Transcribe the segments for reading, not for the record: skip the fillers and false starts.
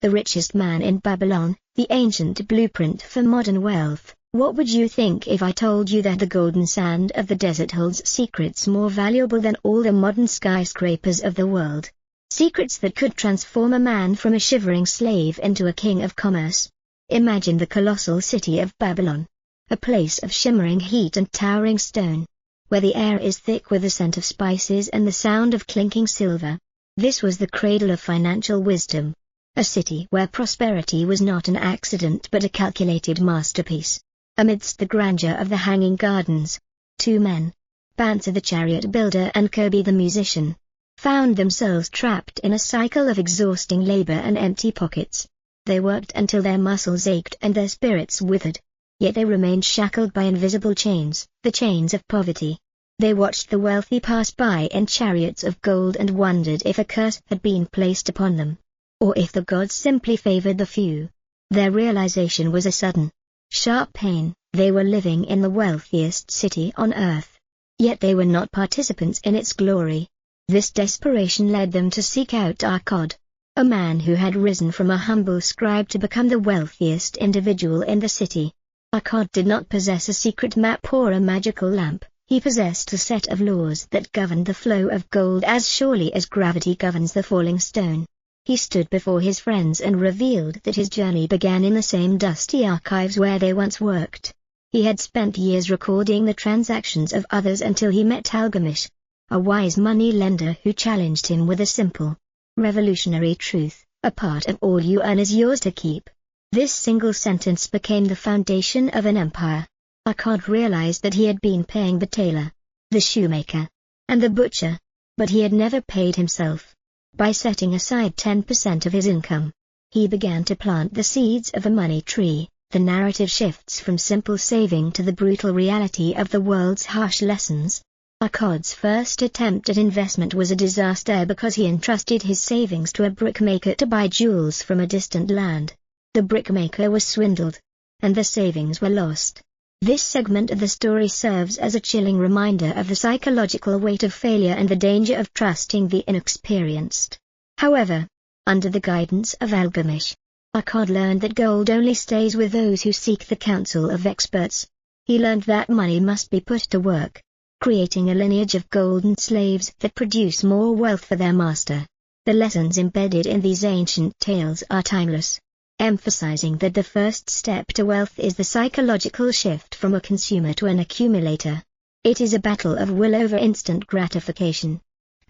The richest man in Babylon, the ancient blueprint for modern wealth. What would you think if I told you that the golden sand of the desert holds secrets more valuable than all the modern skyscrapers of the world? Secrets that could transform a man from a shivering slave into a king of commerce. Imagine the colossal city of Babylon. A place of shimmering heat and towering stone, where the air is thick with the scent of spices and the sound of clinking silver. This was the cradle of financial wisdom. A city where prosperity was not an accident but a calculated masterpiece. Amidst the grandeur of the hanging gardens, two men, Banter the chariot builder and Kirby the musician, found themselves trapped in a cycle of exhausting labor and empty pockets. They worked until their muscles ached and their spirits withered. Yet they remained shackled by invisible chains, the chains of poverty. They watched the wealthy pass by in chariots of gold and wondered if a curse had been placed upon them, or if the gods simply favored the few. Their realization was a sudden, sharp pain. They were living in the wealthiest city on earth, yet they were not participants in its glory. This desperation led them to seek out Arkad, a man who had risen from a humble scribe to become the wealthiest individual in the city. Arkad did not possess a secret map or a magical lamp. He possessed a set of laws that governed the flow of gold as surely as gravity governs the falling stone. He stood before his friends and revealed that his journey began in the same dusty archives where they once worked. He had spent years recording the transactions of others until he met Algamish, a wise money lender who challenged him with a simple, revolutionary truth: a part of all you earn is yours to keep. This single sentence became the foundation of an empire. Arkad realized that he had been paying the tailor, the shoemaker, and the butcher, but he had never paid himself. By setting aside 10% of his income, he began to plant the seeds of a money tree. The narrative shifts from simple saving to the brutal reality of the world's harsh lessons. Arkad's first attempt at investment was a disaster because he entrusted his savings to a brickmaker to buy jewels from a distant land. The brickmaker was swindled, and the savings were lost. This segment of the story serves as a chilling reminder of the psychological weight of failure and the danger of trusting the inexperienced. However, under the guidance of Algamish, Arkad learned that gold only stays with those who seek the counsel of experts. He learned that money must be put to work, creating a lineage of golden slaves that produce more wealth for their master. The lessons embedded in these ancient tales are timeless, emphasizing that the first step to wealth is the psychological shift from a consumer to an accumulator. It is a battle of will over instant gratification.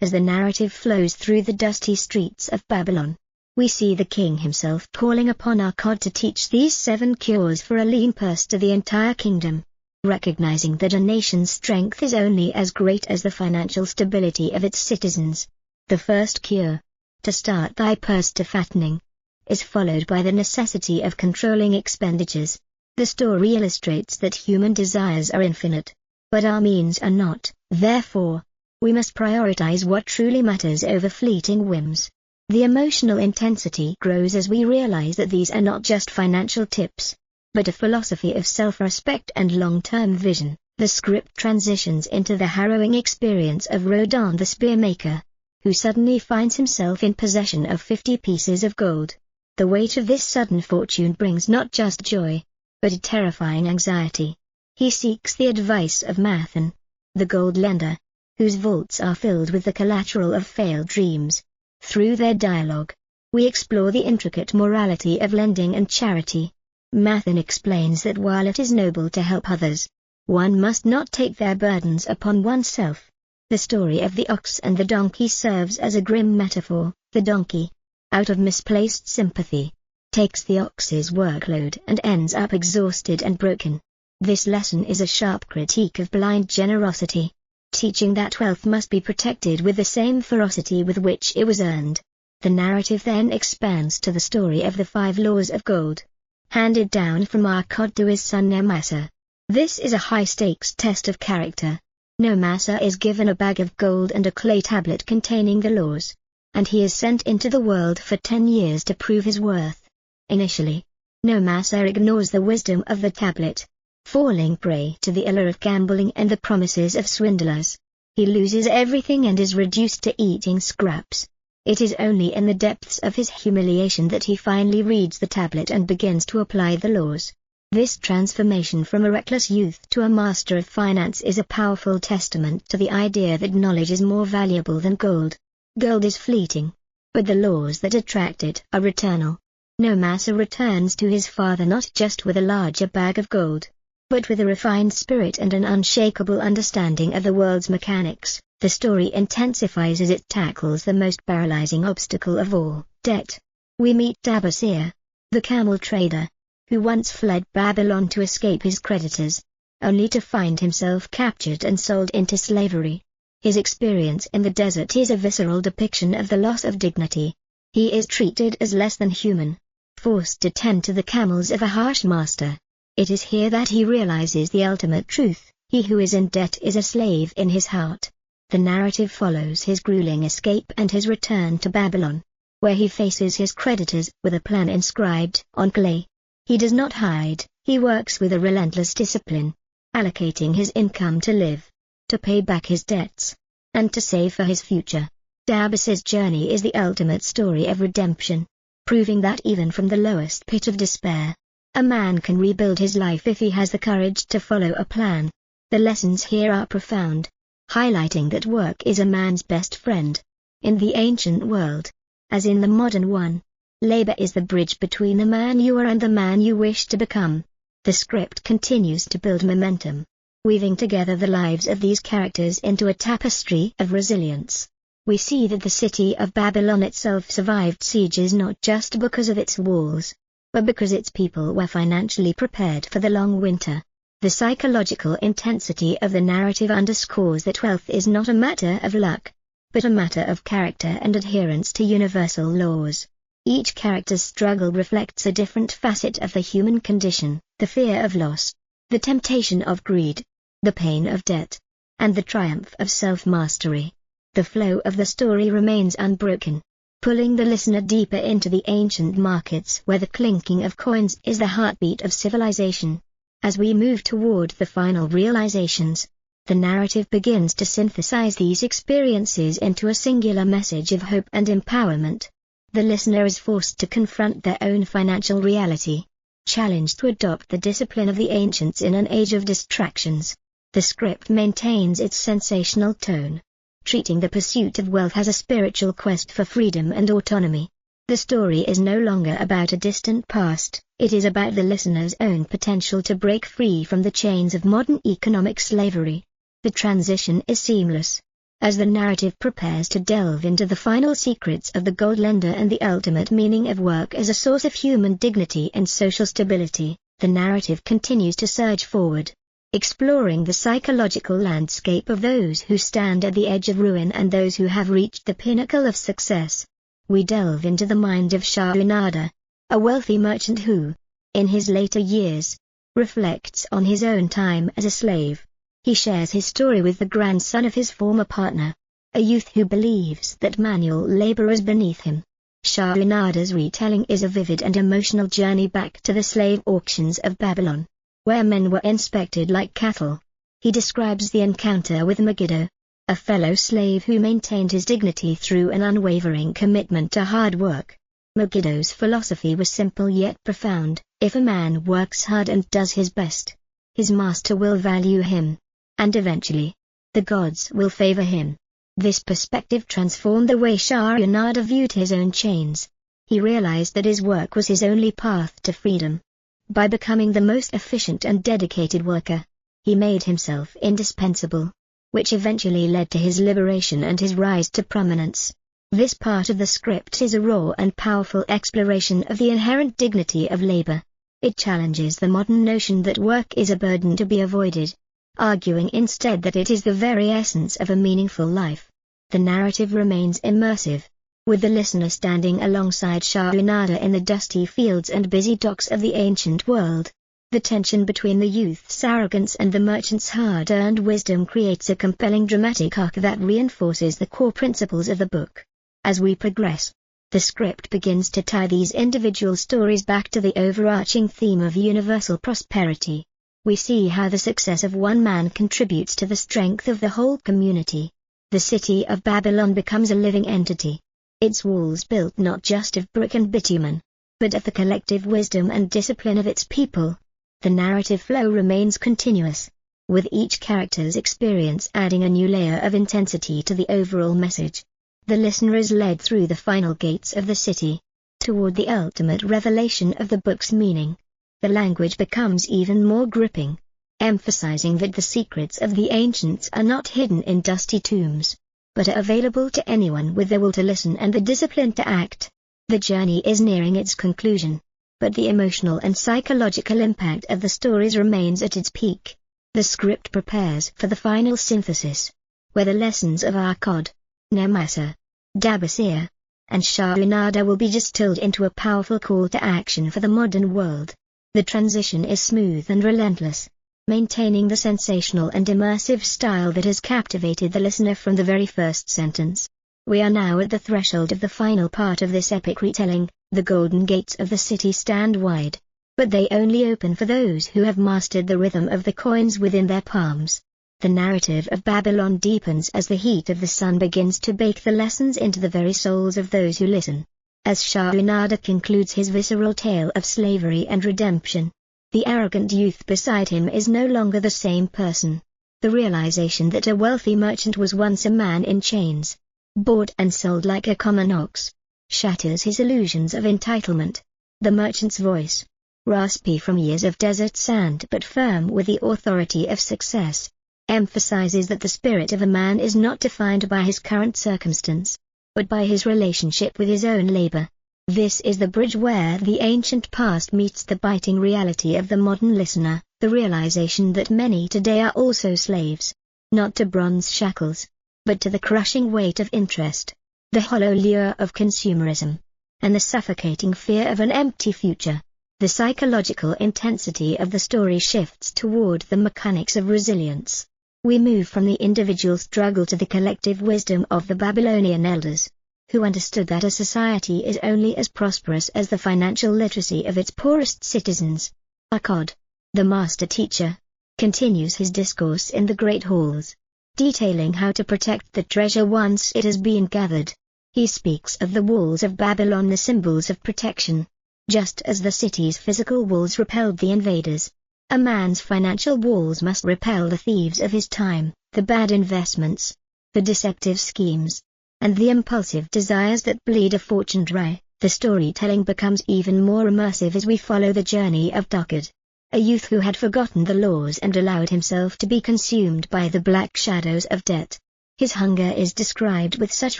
As the narrative flows through the dusty streets of Babylon, we see the king himself calling upon Arkad to teach these 7 cures for a lean purse to the entire kingdom. Recognizing that a nation's strength is only as great as the financial stability of its citizens. The first cure, to start thy purse to fattening, is followed by the necessity of controlling expenditures. The story illustrates that human desires are infinite, but our means are not. Therefore, we must prioritize what truly matters over fleeting whims. The emotional intensity grows as we realize that these are not just financial tips, but a philosophy of self-respect and long-term vision. The script transitions into the harrowing experience of Rodan the spearmaker, who suddenly finds himself in possession of 50 pieces of gold. The weight of this sudden fortune brings not just joy, but a terrifying anxiety. He seeks the advice of Mathan, the gold lender, whose vaults are filled with the collateral of failed dreams. Through their dialogue, we explore the intricate morality of lending and charity. Mathan explains that while it is noble to help others, one must not take their burdens upon oneself. The story of the ox and the donkey serves as a grim metaphor. The donkey, out of misplaced sympathy, takes the ox's workload and ends up exhausted and broken. This lesson is a sharp critique of blind generosity, teaching that wealth must be protected with the same ferocity with which it was earned. The narrative then expands to the story of the 5 laws of gold, handed down from Arkad to his son Nemasa. This is a high-stakes test of character. Nemasa is given a bag of gold and a clay tablet containing the laws, and he is sent into the world for 10 years to prove his worth. Initially, Nemasa ignores the wisdom of the tablet, falling prey to the allure of gambling and the promises of swindlers. He loses everything and is reduced to eating scraps. It is only in the depths of his humiliation that he finally reads the tablet and begins to apply the laws. This transformation from a reckless youth to a master of finance is a powerful testament to the idea that knowledge is more valuable than gold. Gold is fleeting, but the laws that attract it are eternal. No master returns to his father not just with a larger bag of gold, but with a refined spirit and an unshakable understanding of the world's mechanics. The story intensifies as it tackles the most paralyzing obstacle of all, debt. We meet Dabasir, the camel trader, who once fled Babylon to escape his creditors, only to find himself captured and sold into slavery. His experience in the desert is a visceral depiction of the loss of dignity. He is treated as less than human, forced to tend to the camels of a harsh master. It is here that he realizes the ultimate truth: he who is in debt is a slave in his heart. The narrative follows his grueling escape and his return to Babylon, where he faces his creditors with a plan inscribed on clay. He does not hide, he works with a relentless discipline, allocating his income to live, to pay back his debts, and to save for his future. Dabasir's journey is the ultimate story of redemption, proving that even from the lowest pit of despair, a man can rebuild his life if he has the courage to follow a plan. The lessons here are profound, highlighting that work is a man's best friend. In the ancient world, as in the modern one, labor is the bridge between the man you are and the man you wish to become. The script continues to build momentum, weaving together the lives of these characters into a tapestry of resilience. We see that the city of Babylon itself survived sieges not just because of its walls, but because its people were financially prepared for the long winter. The psychological intensity of the narrative underscores that wealth is not a matter of luck, but a matter of character and adherence to universal laws. Each character's struggle reflects a different facet of the human condition: the fear of loss, the temptation of greed, the pain of debt, and the triumph of self-mastery. The flow of the story remains unbroken, pulling the listener deeper into the ancient markets where the clinking of coins is the heartbeat of civilization. As we move toward the final realizations, the narrative begins to synthesize these experiences into a singular message of hope and empowerment. The listener is forced to confront their own financial reality, challenged to adopt the discipline of the ancients in an age of distractions. The script maintains its sensational tone, treating the pursuit of wealth as a spiritual quest for freedom and autonomy. The story is no longer about a distant past, it is about the listener's own potential to break free from the chains of modern economic slavery. The transition is seamless. As the narrative prepares to delve into the final secrets of the gold lender and the ultimate meaning of work as a source of human dignity and social stability, the narrative continues to surge forward, exploring the psychological landscape of those who stand at the edge of ruin and those who have reached the pinnacle of success. We delve into the mind of Shahunada, a wealthy merchant who, in his later years, reflects on his own time as a slave. He shares his story with the grandson of his former partner, a youth who believes that manual labor is beneath him. Shahunada's retelling is a vivid and emotional journey back to the slave auctions of Babylon, where men were inspected like cattle. He describes the encounter with Megiddo, a fellow slave who maintained his dignity through an unwavering commitment to hard work. Megiddo's philosophy was simple yet profound: if a man works hard and does his best, his master will value him, and eventually, the gods will favor him. This perspective transformed the way Shahunada viewed his own chains. He realized that his work was his only path to freedom. By becoming the most efficient and dedicated worker, he made himself indispensable, which eventually led to his liberation and his rise to prominence. This part of the script is a raw and powerful exploration of the inherent dignity of labor. It challenges the modern notion that work is a burden to be avoided, arguing instead that it is the very essence of a meaningful life. The narrative remains immersive, with the listener standing alongside Shahunada in the dusty fields and busy docks of the ancient world. The tension between the youth's arrogance and the merchant's hard-earned wisdom creates a compelling dramatic arc that reinforces the core principles of the book. As we progress, the script begins to tie these individual stories back to the overarching theme of universal prosperity. We see how the success of one man contributes to the strength of the whole community. The city of Babylon becomes a living entity, its walls built not just of brick and bitumen, but of the collective wisdom and discipline of its people. The narrative flow remains continuous, with each character's experience adding a new layer of intensity to the overall message. The listener is led through the final gates of the city, toward the ultimate revelation of the book's meaning. The language becomes even more gripping, emphasizing that the secrets of the ancients are not hidden in dusty tombs, but are available to anyone with the will to listen and the discipline to act. The journey is nearing its conclusion, but the emotional and psychological impact of the stories remains at its peak. The script prepares for the final synthesis, where the lessons of Arkad, Nemasa, Dabasir, and Shahunada will be distilled into a powerful call to action for the modern world. The transition is smooth and relentless, maintaining the sensational and immersive style that has captivated the listener from the very first sentence. We are now at the threshold of the final part of this epic retelling. The golden gates of the city stand wide, but they only open for those who have mastered the rhythm of the coins within their palms. The narrative of Babylon deepens as the heat of the sun begins to bake the lessons into the very souls of those who listen. As Shahunada concludes his visceral tale of slavery and redemption, the arrogant youth beside him is no longer the same person. The realization that a wealthy merchant was once a man in chains, bought and sold like a common ox, shatters his illusions of entitlement. The merchant's voice, raspy from years of desert sand but firm with the authority of success, emphasizes that the spirit of a man is not defined by his current circumstance, but by his relationship with his own labor. This is the bridge where the ancient past meets the biting reality of the modern listener, the realization that many today are also slaves, not to bronze shackles, but to the crushing weight of interest, the hollow lure of consumerism, and the suffocating fear of an empty future. The psychological intensity of the story shifts toward the mechanics of resilience. We move from the individual struggle to the collective wisdom of the Babylonian elders, who understood that a society is only as prosperous as the financial literacy of its poorest citizens. Arkad, the master teacher, continues his discourse in the great halls, detailing how to protect the treasure once it has been gathered. He speaks of the walls of Babylon, the symbols of protection. Just as the city's physical walls repelled the invaders, a man's financial walls must repel the thieves of his time, the bad investments, the deceptive schemes, and the impulsive desires that bleed a fortune dry. The storytelling becomes even more immersive as we follow the journey of Arkad, a youth who had forgotten the laws and allowed himself to be consumed by the black shadows of debt. His hunger is described with such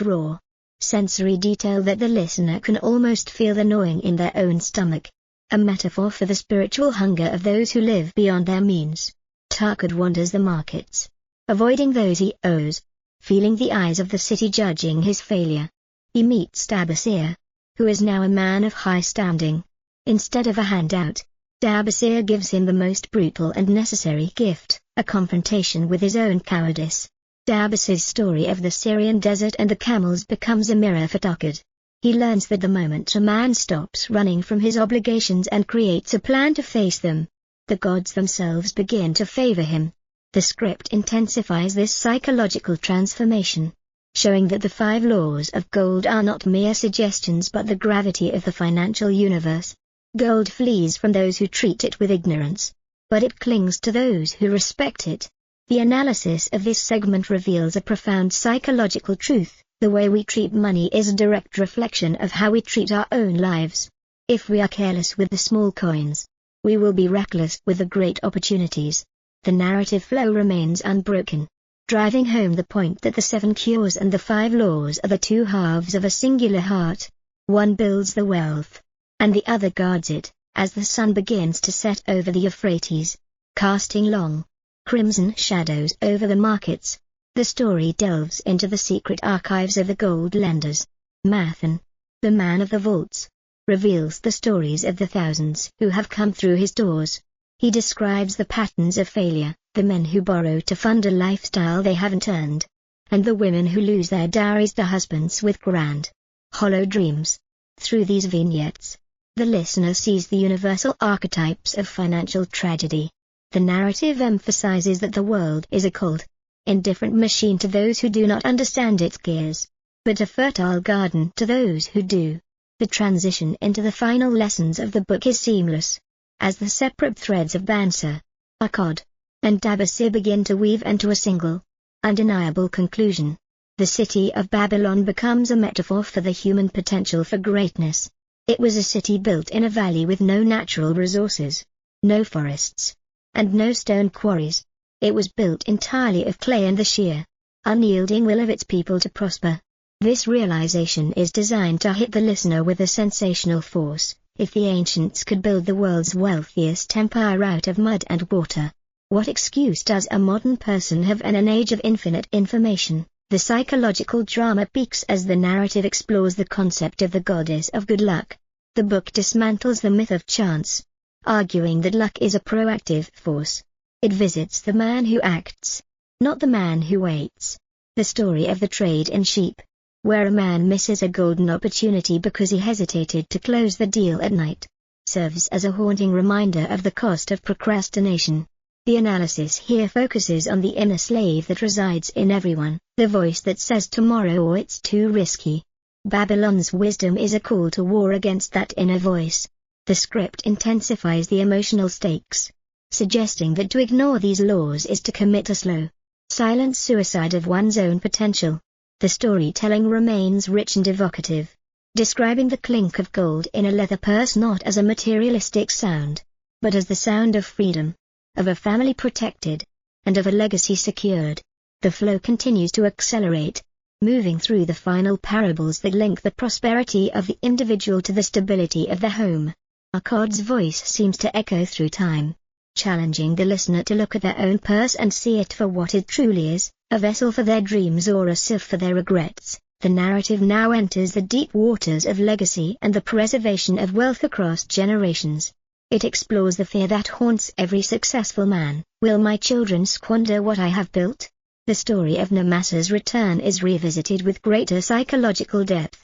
raw, sensory detail that the listener can almost feel the gnawing in their own stomach, a metaphor for the spiritual hunger of those who live beyond their means. Arkad wanders the markets, avoiding those he owes, feeling the eyes of the city judging his failure. He meets Dabasir, who is now a man of high standing. Instead of a handout, Dabasir gives him the most brutal and necessary gift, a confrontation with his own cowardice. Dabasir's story of the Syrian desert and the camels becomes a mirror for Arkad. He learns that the moment a man stops running from his obligations and creates a plan to face them, the gods themselves begin to favor him. The script intensifies this psychological transformation, showing that the 5 laws of gold are not mere suggestions but the gravity of the financial universe. Gold flees from those who treat it with ignorance, but it clings to those who respect it. The analysis of this segment reveals a profound psychological truth. The way we treat money is a direct reflection of how we treat our own lives. If we are careless with the small coins, we will be reckless with the great opportunities. The narrative flow remains unbroken, driving home the point that the 7 cures and the 5 laws are the 2 halves of a singular heart. One builds the wealth, and the other guards it. As the sun begins to set over the Euphrates, casting long, crimson shadows over the markets, the story delves into the secret archives of the gold lenders. Mathan, the man of the vaults, reveals the stories of the thousands who have come through his doors. He describes the patterns of failure, the men who borrow to fund a lifestyle they haven't earned, and the women who lose their dowries to husbands with grand, hollow dreams. Through these vignettes, the listener sees the universal archetypes of financial tragedy. The narrative emphasizes that the world is a cold, indifferent machine to those who do not understand its gears. but a fertile garden to those who do. The transition into the final lessons of the book is seamless. As the separate threads of Bansa, Arkad, and Dabasir begin to weave into a single, undeniable conclusion, the city of Babylon becomes a metaphor for the human potential for greatness. It was a city built in a valley with no natural resources, no forests, and no stone quarries. It was built entirely of clay and the sheer, unyielding will of its people to prosper. This realization is designed to hit the listener with a sensational force. If the ancients could build the world's wealthiest empire out of mud and water, what excuse does a modern person have in an age of infinite information? The psychological drama peaks as the narrative explores the concept of the goddess of good luck. The book dismantles the myth of chance, arguing that luck is a proactive force. It visits the man who acts, not the man who waits. The story of the trade in sheep, where a man misses a golden opportunity because he hesitated to close the deal at night, serves as a haunting reminder of the cost of procrastination. The analysis here focuses on the inner slave that resides in everyone, the voice that says tomorrow or it's too risky. Babylon's wisdom is a call to war against that inner voice. The script intensifies the emotional stakes, suggesting that to ignore these laws is to commit a slow, silent suicide of one's own potential. The storytelling remains rich and evocative, describing the clink of gold in a leather purse not as a materialistic sound, but as the sound of freedom, of a family protected, and of a legacy secured. The flow continues to accelerate, moving through the final parables that link the prosperity of the individual to the stability of the home. Arkad's voice seems to echo through time, challenging the listener to look at their own purse and see it for what it truly is, a vessel for their dreams or a sieve for their regrets. The narrative now enters the deep waters of legacy and the preservation of wealth across generations. It explores the fear that haunts every successful man. Will my children squander what I have built? The story of Namassa's return is revisited with greater psychological depth,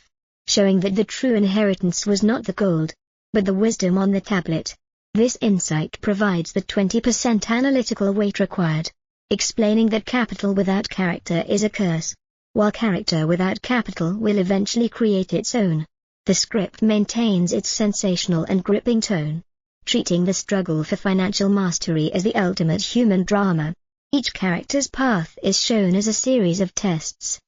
showing that the true inheritance was not the gold, but the wisdom on the tablet. This insight provides the 20% analytical weight required, explaining that capital without character is a curse, while character without capital will eventually create its own. The script maintains its sensational and gripping tone, treating the struggle for financial mastery as the ultimate human drama. Each character's path is shown as a series of tests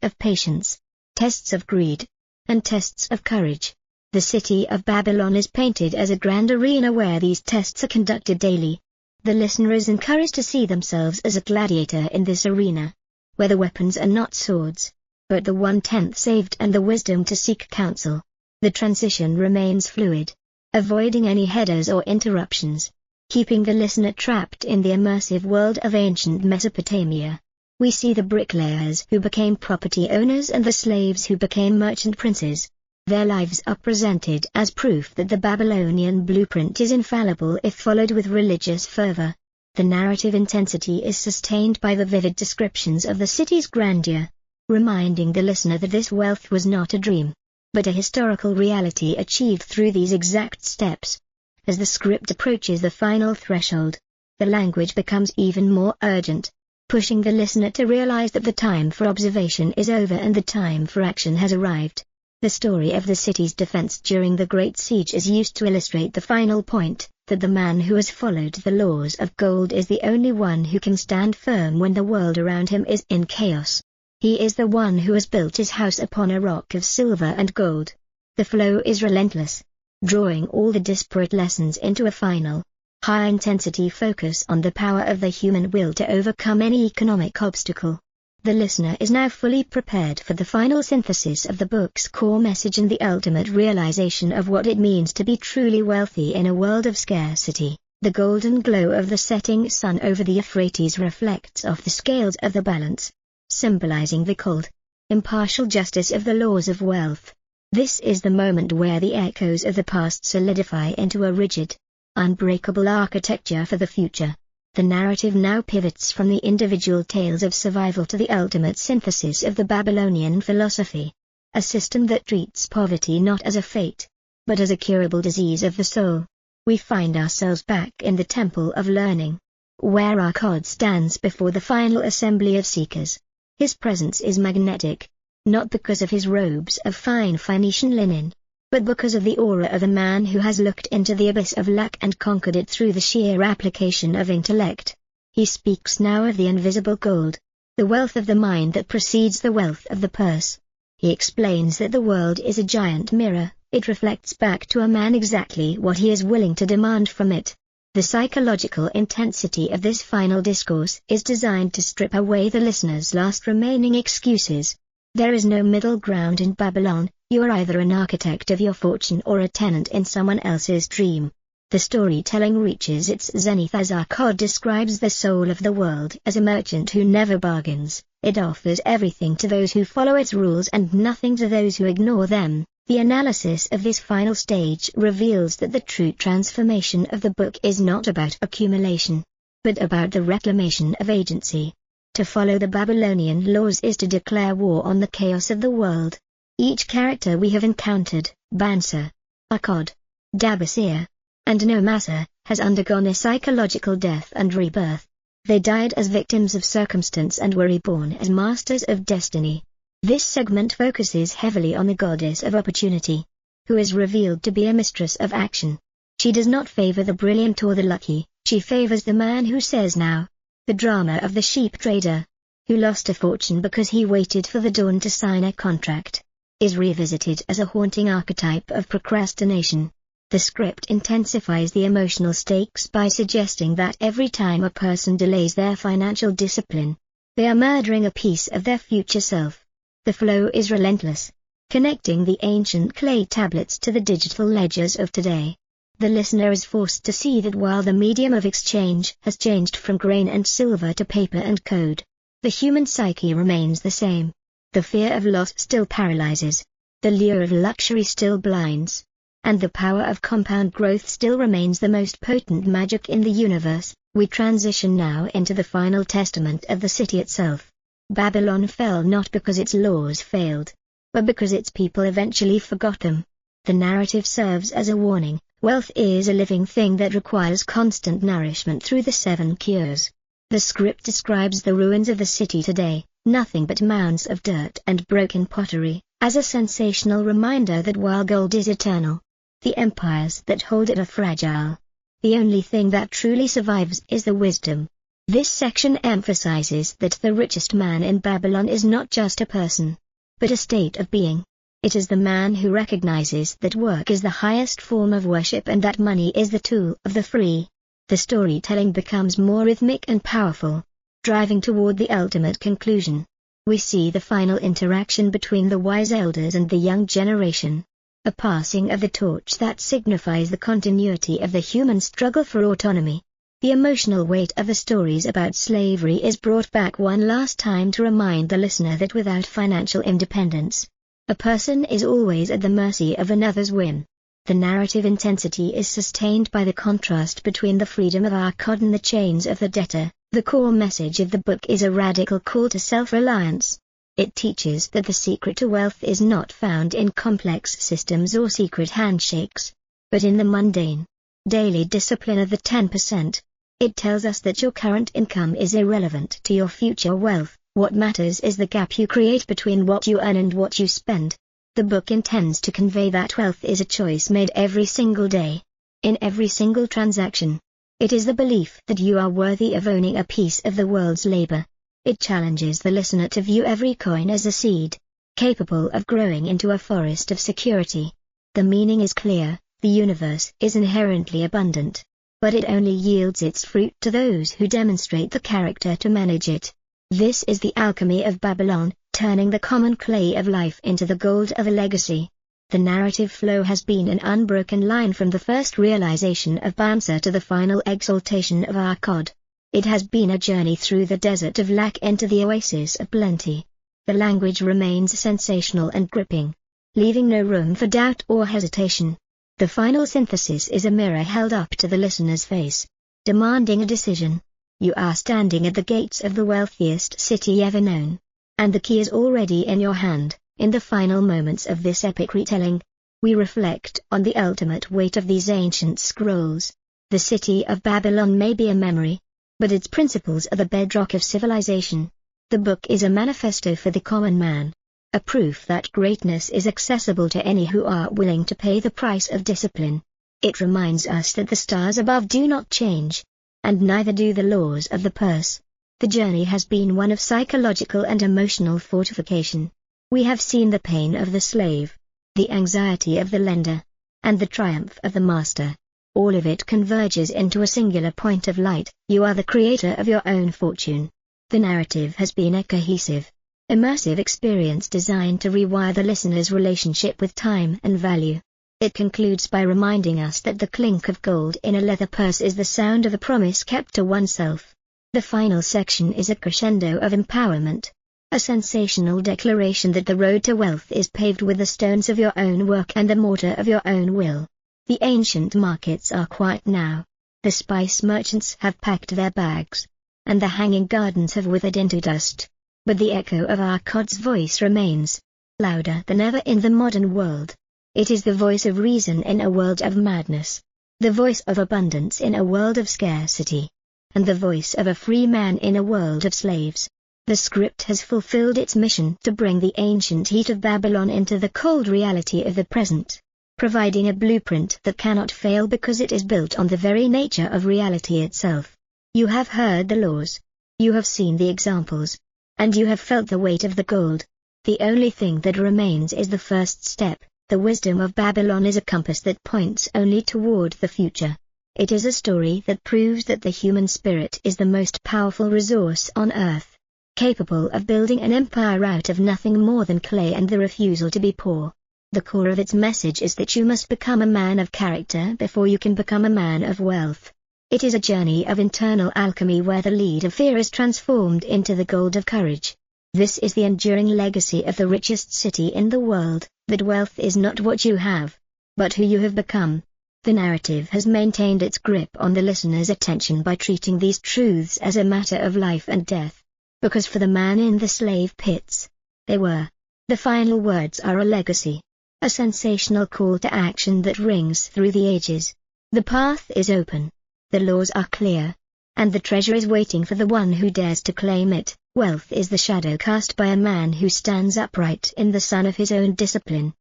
of patience, tests of greed, and tests of courage. The city of Babylon is painted as a grand arena where these tests are conducted daily. The listener is encouraged to see themselves as a gladiator in this arena, where the weapons are not swords, but the 1/10 saved and the wisdom to seek counsel. The transition remains fluid, avoiding any headers or interruptions, keeping the listener trapped in the immersive world of ancient Mesopotamia. We see the bricklayers who became property owners and the slaves who became merchant princes. Their lives are presented as proof that the Babylonian blueprint is infallible if followed with religious fervor. The narrative intensity is sustained by the vivid descriptions of the city's grandeur, reminding the listener that this wealth was not a dream, but a historical reality achieved through these exact steps. As the script approaches the final threshold, the language becomes even more urgent, pushing the listener to realize that the time for observation is over and the time for action has arrived. The story of the city's defense during the Great Siege is used to illustrate the final point, that the man who has followed the laws of gold is the only one who can stand firm when the world around him is in chaos. He is the one who has built his house upon a rock of silver and gold. The flow is relentless, drawing all the disparate lessons into a final, high-intensity focus on the power of the human will to overcome any economic obstacle. The listener is now fully prepared for the final synthesis of the book's core message and the ultimate realization of what it means to be truly wealthy in a world of scarcity. The golden glow of the setting sun over the Euphrates reflects off the scales of the balance, symbolizing the cold, impartial justice of the laws of wealth. This is the moment where the echoes of the past solidify into a rigid, unbreakable architecture for the future. The narrative now pivots from the individual tales of survival to the ultimate synthesis of the Babylonian philosophy, a system that treats poverty not as a fate, but as a curable disease of the soul. We find ourselves back in the Temple of Learning, where Arkad stands before the final assembly of seekers. His presence is magnetic, not because of his robes of fine Phoenician linen, but because of the aura of a man who has looked into the abyss of lack and conquered it through the sheer application of intellect. He speaks now of the invisible gold, the wealth of the mind that precedes the wealth of the purse. He explains that the world is a giant mirror, it reflects back to a man exactly what he is willing to demand from it. The psychological intensity of this final discourse is designed to strip away the listener's last remaining excuses. There is no middle ground in Babylon. You are either an architect of your fortune or a tenant in someone else's dream. The storytelling reaches its zenith as Arkad describes the soul of the world as a merchant who never bargains. It offers everything to those who follow its rules and nothing to those who ignore them. The analysis of this final stage reveals that the true transformation of the book is not about accumulation, but about the reclamation of agency. To follow the Babylonian laws is to declare war on the chaos of the world. Each character we have encountered, Bansa, Arkad, Dabasir, and Nomasa, has undergone a psychological death and rebirth. They died as victims of circumstance and were reborn as masters of destiny. This segment focuses heavily on the goddess of opportunity, who is revealed to be a mistress of action. She does not favor the brilliant or the lucky, she favors the man who says now. The drama of the sheep trader, who lost a fortune because he waited for the dawn to sign a contract, is revisited as a haunting archetype of procrastination. The script intensifies the emotional stakes by suggesting that every time a person delays their financial discipline, they are murdering a piece of their future self. The flow is relentless, connecting the ancient clay tablets to the digital ledgers of today. The listener is forced to see that while the medium of exchange has changed from grain and silver to paper and code, the human psyche remains the same. The fear of loss still paralyzes, the lure of luxury still blinds, and the power of compound growth still remains the most potent magic in the universe. We transition now into the final testament of the city itself. Babylon fell not because its laws failed, but because its people eventually forgot them. The narrative serves as a warning. Wealth is a living thing that requires constant nourishment through the 7 cures. The script describes the ruins of the city today, nothing but mounds of dirt and broken pottery, as a sensational reminder that while gold is eternal, the empires that hold it are fragile. The only thing that truly survives is the wisdom. This section emphasizes that the richest man in Babylon is not just a person, but a state of being. It is the man who recognizes that work is the highest form of worship and that money is the tool of the free. The storytelling becomes more rhythmic and powerful, driving toward the ultimate conclusion. We see the final interaction between the wise elders and the young generation, a passing of the torch that signifies the continuity of the human struggle for autonomy. The emotional weight of the stories about slavery is brought back one last time to remind the listener that without financial independence, a person is always at the mercy of another's whim. The narrative intensity is sustained by the contrast between the freedom of Arkad and the chains of the debtor. The core message of the book is a radical call to self-reliance. It teaches that the secret to wealth is not found in complex systems or secret handshakes, but in the mundane, daily discipline of the 10%. It tells us that your current income is irrelevant to your future wealth. What matters is the gap you create between what you earn and what you spend. The book intends to convey that wealth is a choice made every single day, in every single transaction. It is the belief that you are worthy of owning a piece of the world's labor. It challenges the listener to view every coin as a seed, capable of growing into a forest of security. The meaning is clear: the universe is inherently abundant, but it only yields its fruit to those who demonstrate the character to manage it. This is the alchemy of Babylon, turning the common clay of life into the gold of a legacy. The narrative flow has been an unbroken line from the first realization of Bansa to the final exaltation of Arkad. It has been a journey through the desert of lack into the oasis of plenty. The language remains sensational and gripping, leaving no room for doubt or hesitation. The final synthesis is a mirror held up to the listener's face, demanding a decision. You are standing at the gates of the wealthiest city ever known, and the key is already in your hand. In the final moments of this epic retelling, we reflect on the ultimate weight of these ancient scrolls. The city of Babylon may be a memory, but its principles are the bedrock of civilization. The book is a manifesto for the common man, a proof that greatness is accessible to any who are willing to pay the price of discipline. It reminds us that the stars above do not change, and neither do the laws of the purse. The journey has been one of psychological and emotional fortification. We have seen the pain of the slave, the anxiety of the lender, and the triumph of the master. All of it converges into a singular point of light: you are the creator of your own fortune. The narrative has been a cohesive, immersive experience designed to rewire the listener's relationship with time and value. It concludes by reminding us that the clink of gold in a leather purse is the sound of a promise kept to oneself. The final section is a crescendo of empowerment, a sensational declaration that the road to wealth is paved with the stones of your own work and the mortar of your own will. The ancient markets are quiet now. The spice merchants have packed their bags, and the hanging gardens have withered into dust. But the echo of Arkad's voice remains, louder than ever in the modern world. It is the voice of reason in a world of madness, the voice of abundance in a world of scarcity, and the voice of a free man in a world of slaves. The script has fulfilled its mission to bring the ancient heat of Babylon into the cold reality of the present, providing a blueprint that cannot fail because it is built on the very nature of reality itself. You have heard the laws, you have seen the examples, and you have felt the weight of the gold. The only thing that remains is the first step. The wisdom of Babylon is a compass that points only toward the future. It is a story that proves that the human spirit is the most powerful resource on earth, capable of building an empire out of nothing more than clay and the refusal to be poor. The core of its message is that you must become a man of character before you can become a man of wealth. It is a journey of internal alchemy where the lead of fear is transformed into the gold of courage. This is the enduring legacy of the richest city in the world, that wealth is not what you have, but who you have become. The narrative has maintained its grip on the listener's attention by treating these truths as a matter of life and death. Because for the man in the slave pits, they were. The final words are a legacy, a sensational call to action that rings through the ages. The path is open, the laws are clear, and the treasure is waiting for the one who dares to claim it. Wealth is the shadow cast by a man who stands upright in the sun of his own discipline.